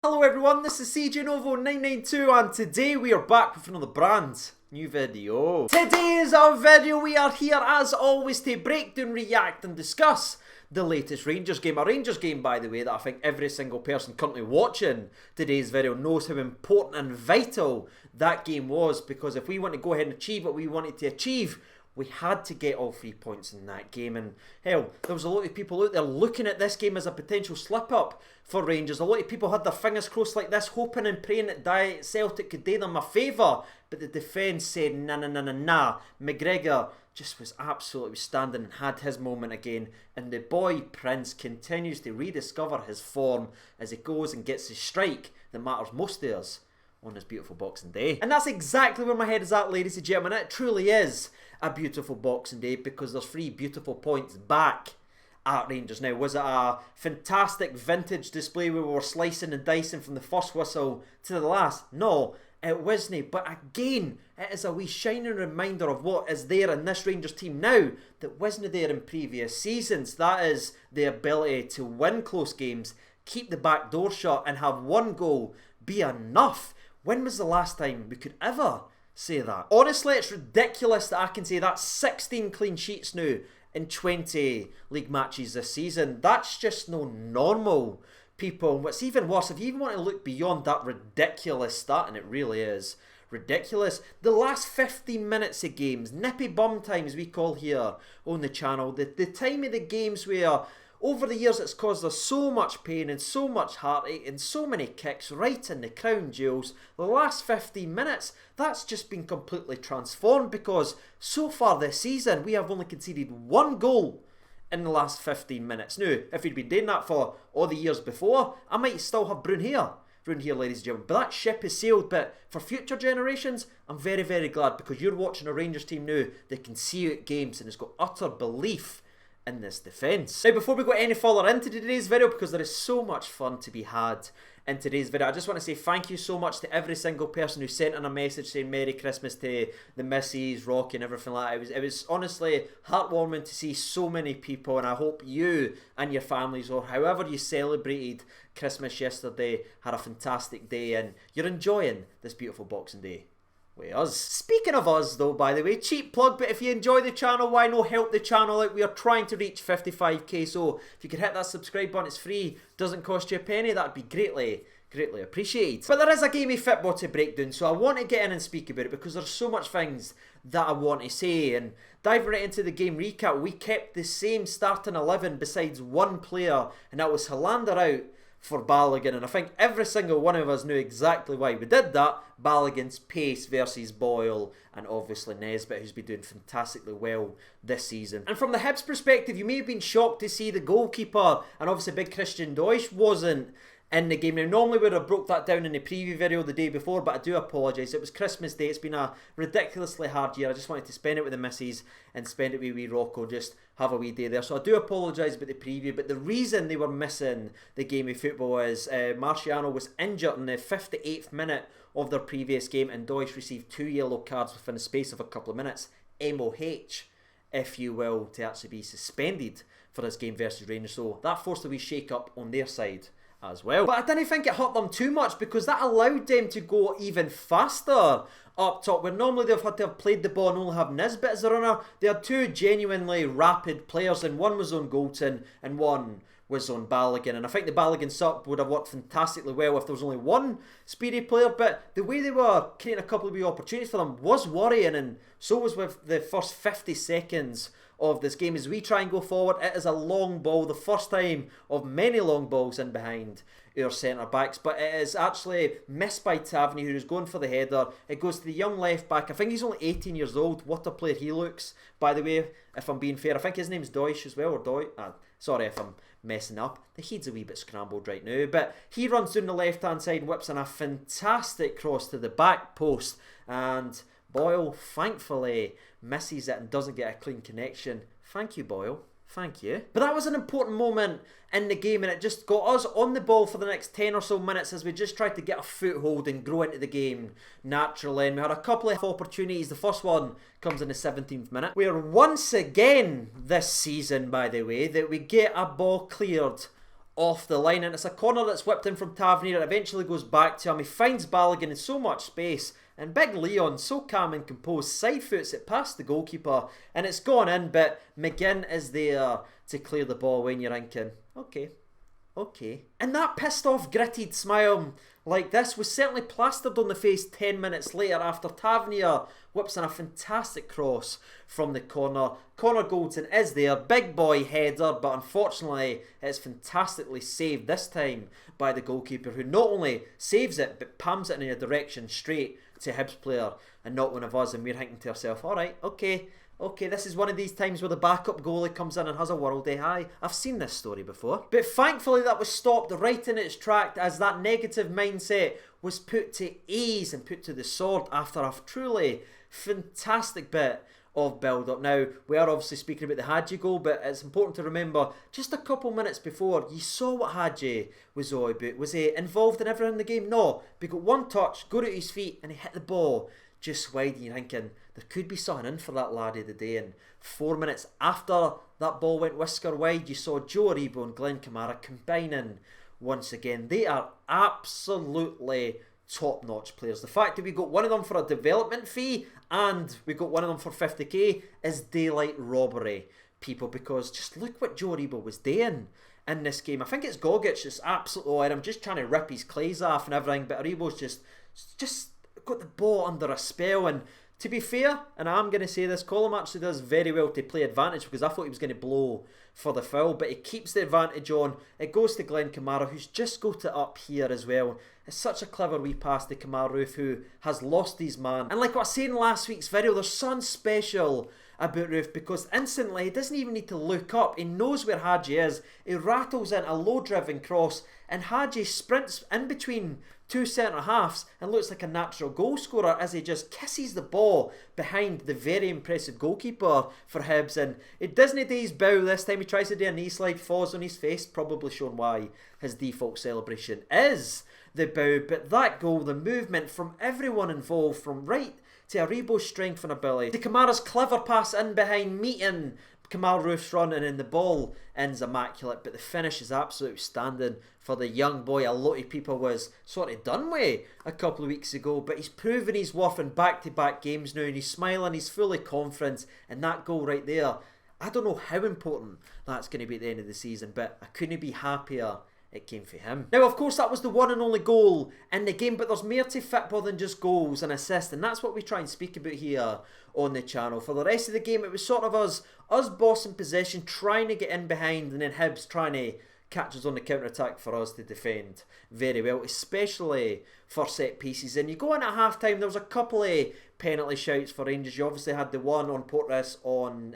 Hello everyone, this is CJ Novo 992 and today we are back with another brand new video. Today is our video. We are here as always to break down, react and discuss the latest Rangers game. A Rangers game, by the way, that I think every single person currently watching today's video knows how important and vital that game was, because if we want to go ahead and achieve what we wanted to achieve, we had to get all 3 points in that game. And hell, there was a lot of people out there looking at this game as a potential slip-up for Rangers. A lot of people had their fingers crossed like this, hoping and praying that Celtic could do them a favour. But the defence said, nah. McGregor just was absolutely standing and had his moment again. And the boy Prince continues to rediscover his form as he goes and gets his strike that matters most to us on this beautiful Boxing Day. And that's exactly where my head is at, ladies and gentlemen. It truly is a beautiful Boxing Day because there's 3 beautiful points back at Rangers. Now, was it a fantastic vintage display where we were slicing and dicing from the first whistle to the last? No, it wasn't. But again, it is a wee shining reminder of what is there in this Rangers team now that wasn't there in previous seasons. That is the ability to win close games, keep the back door shut and have one goal be enough. When was the last time we could ever say that? Honestly, it's ridiculous that I can say that's 16 clean sheets now in 20 league matches this season. That's just no normal, people. And what's even worse, if you even want to look beyond that ridiculous stat, and it really is ridiculous, the last 15 minutes of games, nippy bum times we call here on the channel, the time of the games where over the years it's caused us so much pain and so much heartache and so many kicks right in the crown jewels. The last 15 minutes, that's just been completely transformed, because so far this season we have only conceded 1 goal in the last 15 minutes. Now, if we'd been doing that for all the years before, I might still have Brun here, ladies and gentlemen. But that ship has sailed. But for future generations, I'm very, very glad, because you're watching a Rangers team now that can see out games and has got utter belief in this defence. Now, before we go any further into today's video, because there is so much fun to be had in today's video, I just want to say thank you so much to every single person who sent in a message saying Merry Christmas to the missus, Rocky and everything like that. It was honestly heartwarming to see so many people, and I hope you and your families, or however you celebrated Christmas yesterday, had a fantastic day and you're enjoying this beautiful Boxing Day with us. Speaking of us though, by the way, cheap plug, but if you enjoy the channel, why not help the channel out? We are trying to reach 55k, so if you could hit that subscribe button, it's free, doesn't cost you a penny, that'd be greatly appreciated. But there is a game of football to break down, so I want to get in and speak about it because there's so much things that I want to say. And diving right into the game recap, we kept the same starting 11 besides one player, and that was Hollander out for Balogun, and I think every single one of us knew exactly why we did that. Balogun's pace versus Boyle, and obviously Nesbitt, who's been doing fantastically well this season. And from the Hibs perspective, you may have been shocked to see the goalkeeper, and obviously big Christian Deutsch, wasn't in the game. Now, normally we would have broke that down in the preview video the day before, but I do apologise. It was Christmas Day. It's been a ridiculously hard year. I just wanted to spend it with the missus and spend it with wee Rocco, just have a wee day there. So I do apologise about the preview, but the reason they were missing the game of football is Marciano was injured in the 58th minute of their previous game, and Deutsch received 2 yellow cards within the space of a couple of minutes. MOH, if you will, to actually be suspended for this game versus Rangers. So that forced a wee shake-up on their side as well. But I didn't think it hurt them too much, because that allowed them to go even faster up top, where normally they've had to have played the ball and only have Nesbitt as a runner. They had 2 genuinely rapid players, and one was on Goulton and one was on Balogun. And I think the Balogun sub would have worked fantastically well if there was only one speedy player, but the way they were creating a couple of wee opportunities for them was worrying, and so was with the first 50 seconds of this game. As we try and go forward, it is a long ball, the first time of many long balls in behind our centre backs, but it is actually missed by Tavernier, who's going for the header. It goes to the young left back. I think he's only 18 years old. What a player he looks, by the way, if I'm being fair. I think his name's Deutsch as well, or Deutsch. Sorry if I'm messing up. The head's a wee bit scrambled right now, but he runs down the left hand side and whips in a fantastic cross to the back post, and Boyle thankfully misses it and doesn't get a clean connection. Thank you, Boyle. Thank you. But that was an important moment in the game, and it just got us on the ball for the next 10 or so minutes as we just tried to get a foothold and grow into the game naturally. And we had a couple of opportunities. The first one comes in the 17th minute, where once again this season, by the way, that we get a ball cleared off the line, and it's a corner that's whipped in from Tavernier. It eventually goes back to him. He finds Balogun in so much space, and Big Leon, so calm and composed, side foots it past the goalkeeper, and it's gone in, but McGinn is there to clear the ball when you're thinking, okay. And that pissed off, gritted smile like this was certainly plastered on the face 10 minutes later after Tavernier whips in a fantastic cross from the corner. Connor Goldson is there, big boy header, but unfortunately it's fantastically saved this time by the goalkeeper, who not only saves it but palms it in a direction straight to Hibs player and not one of us, and we're thinking to ourselves, alright, okay, this is one of these times where the backup goalie comes in and has a worldie high. I've seen this story before. But thankfully that was stopped right in its track as that negative mindset was put to ease and put to the sword after a truly fantastic bit of build-up. Now, we are obviously speaking about the Hagi goal, but it's important to remember, just a couple minutes before, you saw what Hagi was all about. Was he involved in everything in the game? No. But he got one touch, got at his feet, and he hit the ball just wide, and you're thinking, there could be something in for that laddie today. And 4 minutes after that ball went whisker wide, you saw Joe Aribo and Glenn Kamara combining once again. They are absolutely top-notch players. The fact that we got one of them for a development fee and we got one of them for 50k is daylight robbery, people, because just look what Joe Aribo was doing in this game. I think it's Gogic that's absolutely, and I'm just trying to rip his clays off and everything, but Aribo's just got the ball under a spell. And to be fair, and I'm going to say this, Colum actually does very well to play advantage, because I thought he was going to blow for the foul, but he keeps the advantage on. It goes to Glenn Kamara, who's just got it up here as well. It's such a clever wee pass to Kamara, who has lost his man. And like what I was saying in last week's video, there's something special about Roof, because instantly he doesn't even need to look up. He knows where Hagi is. He rattles in a low-driven cross, and Hagi sprints in between two centre-halves and looks like a natural goal scorer as he just kisses the ball behind the very impressive goalkeeper for Hibs. And it doesn't do his bow this time. He tries to do a knee slide, falls on his face, probably showing why his default celebration is the bow. But that goal, the movement from everyone involved, from right to Aribo's strength and ability, to Kamara's clever pass in behind, meeting Kamal Roof's run, and then the ball ends immaculate, but the finish is absolutely outstanding for the young boy. A lot of people was sort of done with a couple of weeks ago, but he's proven his worth in back-to-back games now, and he's smiling, he's fully confident, and that goal right there, I don't know how important that's going to be at the end of the season, but I couldn't be happier it came for him. Now, of course, that was the one and only goal in the game, but there's more to football than just goals and assists, and that's what we try and speak about here on the channel. For the rest of the game, it was sort of us bossing possession, trying to get in behind, and then Hibs trying to catch us on the counter-attack for us to defend very well, especially for set pieces. And you go in at half-time, there was a couple of penalty shouts for Rangers. You obviously had the one on Portris on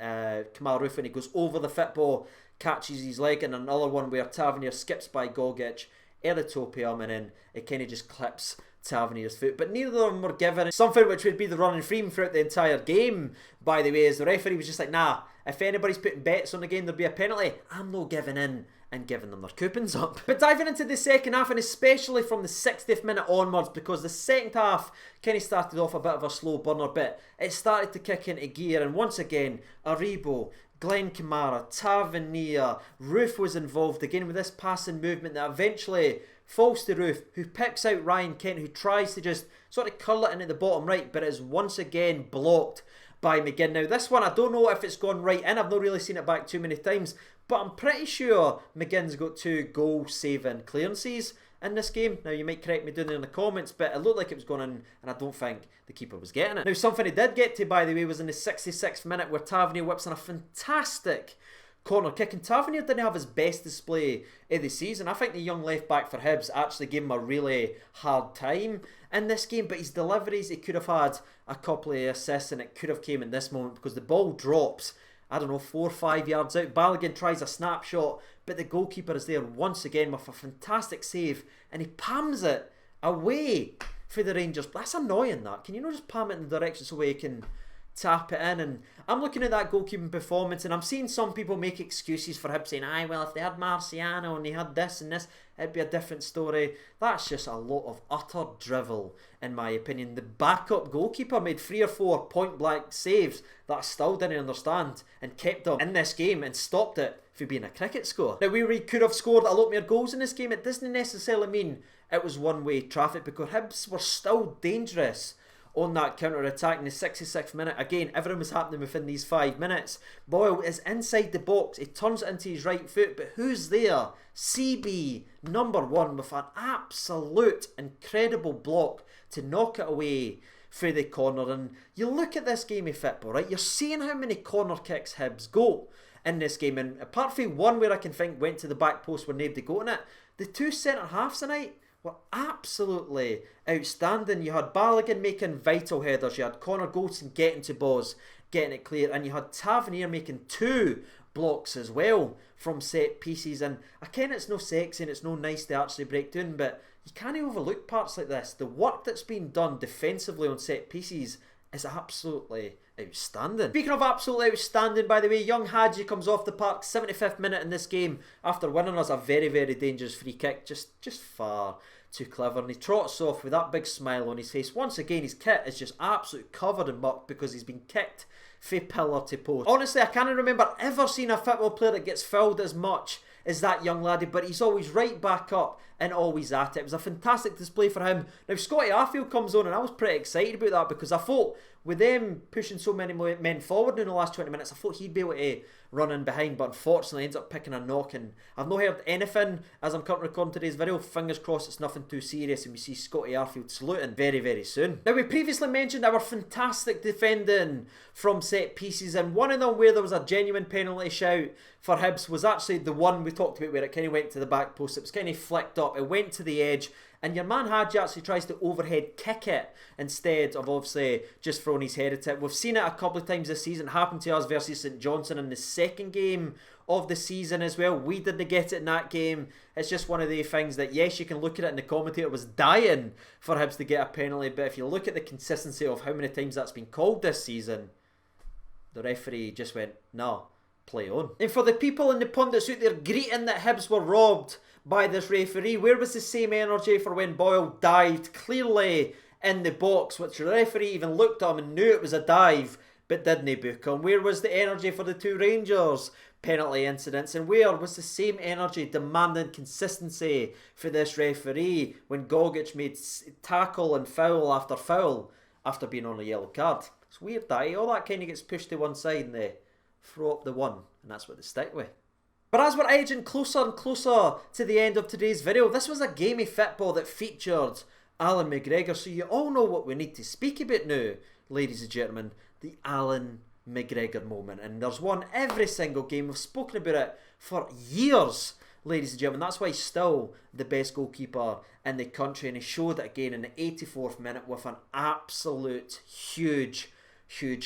Kamal Roof, and he goes over the football, catches his leg, and another one where Tavernier skips by Gogic, Eritopium, and then it kind of just clips Tavernier's foot. But neither of them were given something which would be the running free throughout the entire game, by the way, as the referee was just like, nah, if anybody's putting bets on the game, there'll be a penalty. I'm no giving in and giving them their coupons up. But diving into the second half, and especially from the 60th minute onwards, because the second half kind of started off a bit of a slow burner, but it started to kick into gear, and once again, Aribo, Glenn Kamara, Tavernier, Roof was involved again with this passing movement that eventually falls to Roof, who picks out Ryan Kent, who tries to just sort of curl it into the bottom right, but is once again blocked by McGinn. Now, this one, I don't know if it's gone right in. I've not really seen it back too many times, but I'm pretty sure McGinn's got 2 goal-saving clearances in this game. Now, you might correct me down there in the comments, but it looked like it was going in, and I don't think the keeper was getting it. Now, something he did get to, by the way, was in the 66th minute, where Tavernier whips in a fantastic corner kick, and Tavernier didn't have his best display of the season. I think the young left back for Hibs actually gave him a really hard time in this game, but his deliveries, he could have had a couple of assists, and it could have came in this moment, because the ball drops, I don't know, 4 or 5 yards out. Balogun tries a snapshot, but the goalkeeper is there once again with a fantastic save, and he palms it away for the Rangers. That's annoying, that. Can you not just palm it in the direction so he can tap it in. And I'm looking at that goalkeeping performance and I'm seeing some people make excuses for Hibs saying, aye, well, if they had Marciano and they had this and this, it'd be a different story. That's just a lot of utter drivel, in my opinion. The backup goalkeeper made 3 or 4 point-blank saves that I still didn't understand and kept them in this game and stopped it for being a cricket score. Now, we could have scored a lot more goals in this game. It doesn't necessarily mean it was one-way traffic because Hibs were still dangerous on that counter-attack in the 66th minute. Again, everything was happening within these 5 minutes. Boyle is inside the box. He turns it into his right foot, but who's there? CB, number 1, with an absolute incredible block to knock it away for the corner. And you look at this game of football, right? You're seeing how many corner kicks Hibs go in this game. And apart from one where I can think went to the back post where nobody got in it, the 2 centre-halves tonight were absolutely outstanding. You had Balogun making vital headers, you had Connor Goldson getting to balls, getting it clear, and you had Tavernier making 2 blocks as well from set pieces. And again, it's no sexy and it's no nice to actually break down, but you can't overlook parts like this. The work that's been done defensively on set pieces is absolutely outstanding. Speaking of absolutely outstanding, by the way, young Hagi comes off the park 75th minute in this game after winning us a very, very dangerous free kick. Just far too clever. And he trots off with that big smile on his face. Once again, his kit is just absolutely covered in muck because he's been kicked from pillar to post. Honestly, I can't remember ever seeing a football player that gets fouled as much as that young laddie, but he's always right back up and always at it. It was a fantastic display for him. Now, Scotty Arfield comes on and I was pretty excited about that because I thought with them pushing so many men forward in the last 20 minutes, I thought he'd be able to run in behind, but unfortunately ends up picking a knock. And I've not heard anything as I'm currently recording today's video. Fingers crossed it's nothing too serious and we see Scotty Arfield saluting very, very soon. Now, we previously mentioned our fantastic defending from set pieces, and one of them where there was a genuine penalty shout for Hibs was actually the one we talked about where it kind of went to the back post. It was kind of flicked up, it went to the edge, and your man Hagi actually tries to overhead kick it instead of obviously just throwing his head at it. We've seen it a couple of times this season. It happened to us versus St Johnstone in the second game of the season as well. We didn't get it in that game. It's just one of the things that, yes, you can look at it and the commentator was dying for Hibs to get a penalty, but if you look at the consistency of how many times that's been called this season, the referee just went, no, play on. And for the people and the pundits out there greeting that Hibs were robbed by this referee, where was the same energy for when Boyle dived clearly in the box, which the referee even looked at him and knew it was a dive, but didn't book him? Where was the energy for the 2 Rangers penalty incidents? And where was the same energy demanding consistency for this referee when Gogic made tackle and foul after being on a yellow card? It's weird that all that kind of gets pushed to one side and they throw up the one, and that's what they stick with. But as we're edging closer and closer to the end of today's video, this was a game of football that featured Alan McGregor, so you all know what we need to speak about now, ladies and gentlemen, the Alan McGregor moment. And there's one every single game. We've spoken about it for years, ladies and gentlemen. That's why he's still the best goalkeeper in the country, and he showed it again in the 84th minute with an absolute huge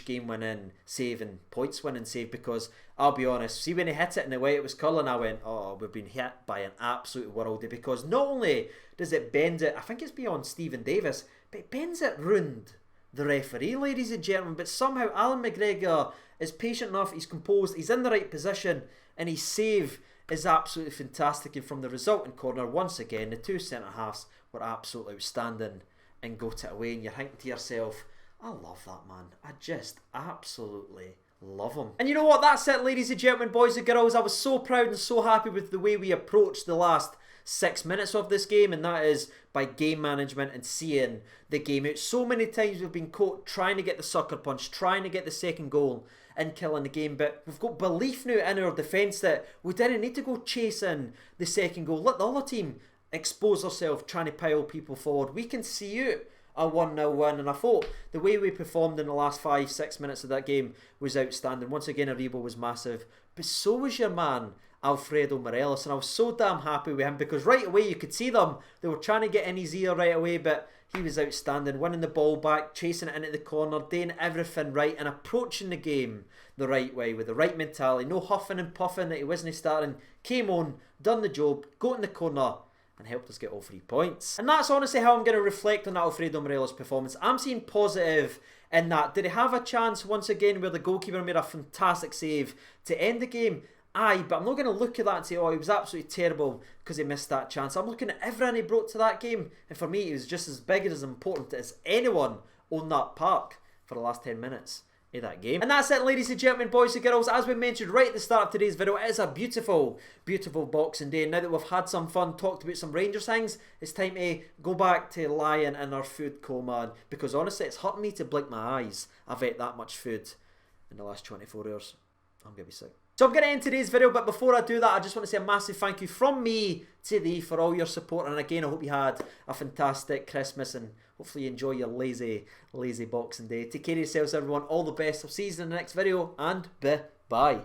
game-winning save and points-winning save. Because I'll be honest, see when he hit it in the way it was curling, I went, oh, we've been hit by an absolute worldie, because not only does it bend it, I think it's beyond Stephen Davis, but it bends it round the referee, ladies and gentlemen. But somehow Alan McGregor is patient enough, he's composed, he's in the right position, and his save is absolutely fantastic. And from the resulting corner, once again, the 2 centre-halves were absolutely outstanding and got it away, and you're thinking to yourself, I love that man. I just absolutely love him. And you know what? That's it, ladies and gentlemen, boys and girls. I was so proud and so happy with the way we approached the last 6 minutes of this game, and that is by game management and seeing the game out. So many times we've been caught trying to get the sucker punch, trying to get the second goal and killing the game, but we've got belief now in our defence that we didn't need to go chasing the second goal. Let the other team expose themselves trying to pile people forward. We can see out a 1-0 win, and I thought the way we performed in the last 5-6 minutes of that game was outstanding. Once again, Aribo was massive, but so was your man Alfredo Morelos, and I was so damn happy with him because right away you could see them, they were trying to get in his ear right away, but he was outstanding, winning the ball back, chasing it into the corner, doing everything right and approaching the game the right way with the right mentality. No huffing and puffing that he wasn't starting, came on, done the job, got in the corner and helped us get all 3 points. And that's honestly how I'm going to reflect on that Alfredo Morelos performance. I'm seeing positive in that. Did he have a chance once again where the goalkeeper made a fantastic save to end the game? Aye, but I'm not going to look at that and say, oh, he was absolutely terrible because he missed that chance. I'm looking at everything he brought to that game, and for me, he was just as big and as important as anyone on that park for the last 10 minutes of that game. And that's it, ladies and gentlemen, boys and girls. As we mentioned right at the start of today's video, it is a beautiful, beautiful Boxing Day. And now that we've had some fun, talked about some Rangers things, it's time to go back to lying in our food coma. Because honestly, it's hurting me to blink my eyes. I've ate that much food in the last 24 hours. I'm going to be sick. So I'm going to end today's video, but before I do that, I just want to say a massive thank you from me to thee for all your support. And again, I hope you had a fantastic Christmas and hopefully you enjoy your lazy Boxing Day. Take care of yourselves, everyone. All the best. I'll see you in the next video, and bye.